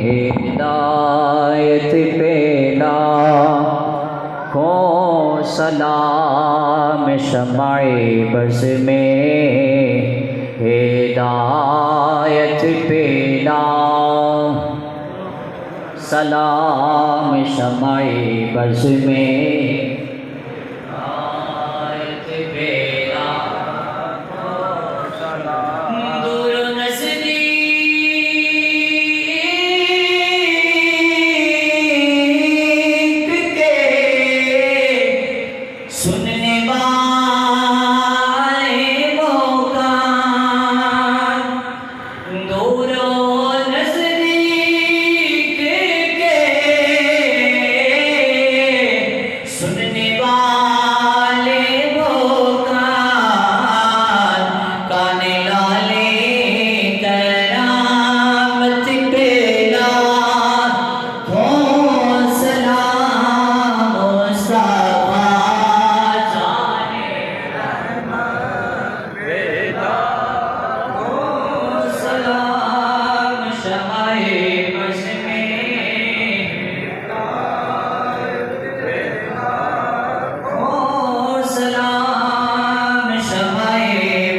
ہدایت پہ لاکھوں سلام شمع بز میں ہدایت پہ لاکھوں سلام شمع بز میں ہدایت پہ لاکھوں سلام دور نزدیک کے سننے والے پکار دور و نزدیک کے سننے والے پکار کان لالے کرامت پہ لاکھوں سلام مصطفیٰ جانے رحمت پہ لاکھوں سلام شمع بز میں لاکھوں سلام شمع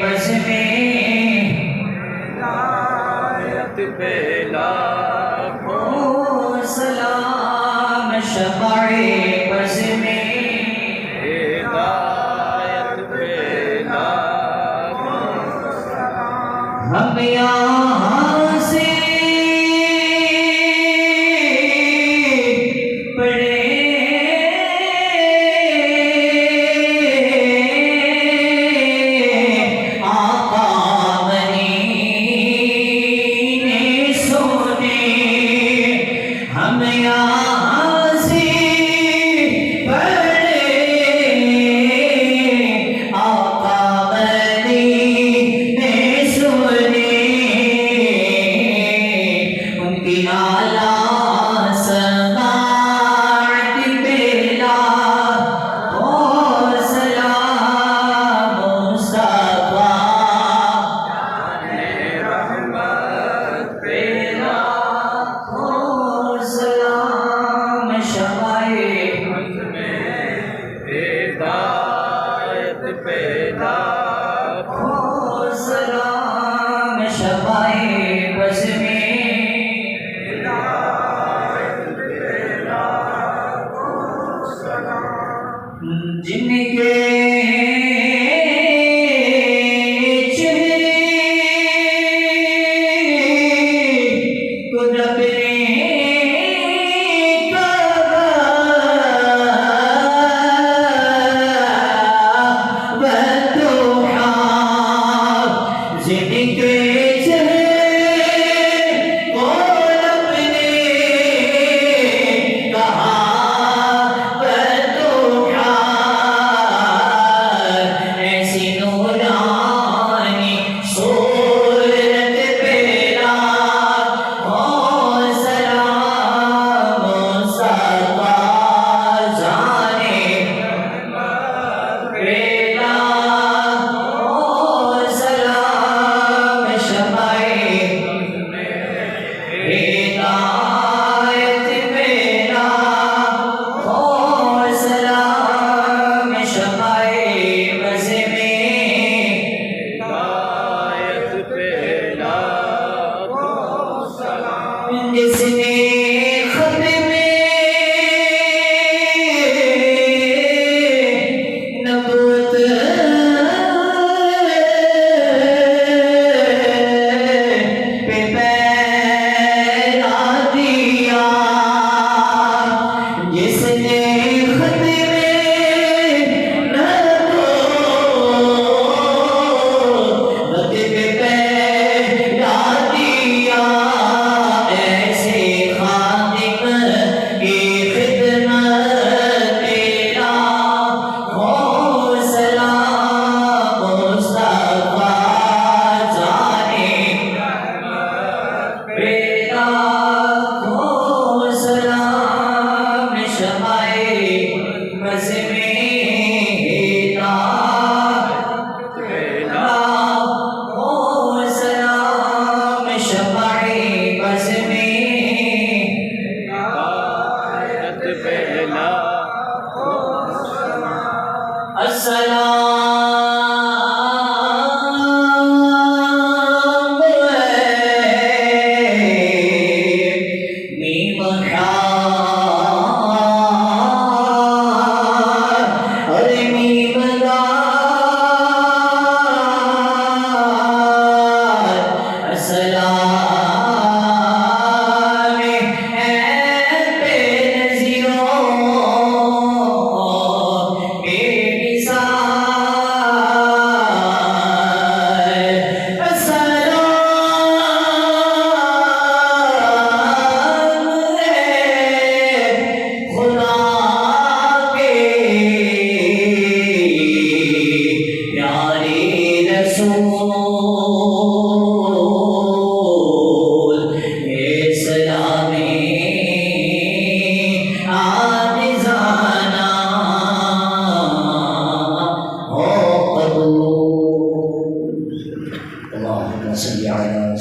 بز میں ہدایت پہ لاکھوں سلام شمع بز میں ہدایت پہ لاکھوں ہم یہاں سے پڑھے آقا مدینے سونے ہم یہاں سے پڑھے آقا مدینے سونے ان کی اعلیٰ سماعت پہ لاکھوں سلام مصطفیٰ جانے رحمت پہ لاکھوں سلام شمع بز میں ہدایت پہ لاکھوں سلام شمع بز میں جن کے چہرے کو رب نے کعبہ والضحیٰ جن کے چہرے کو رب نے کہا ایسی نورانی صورت پہ لاکھوں سلام مصطفیٰ جانے پہ لاکھوں سلام شمع ہدایت پہ لاکھوں سلام شمع بز میں ہدایت پہ لاکھوں سلام جس نے ختم نبوت پہ پیرا دیا جس نے ختم نبوت پہ پیرا دیا ایسے خاتم اللهم صل على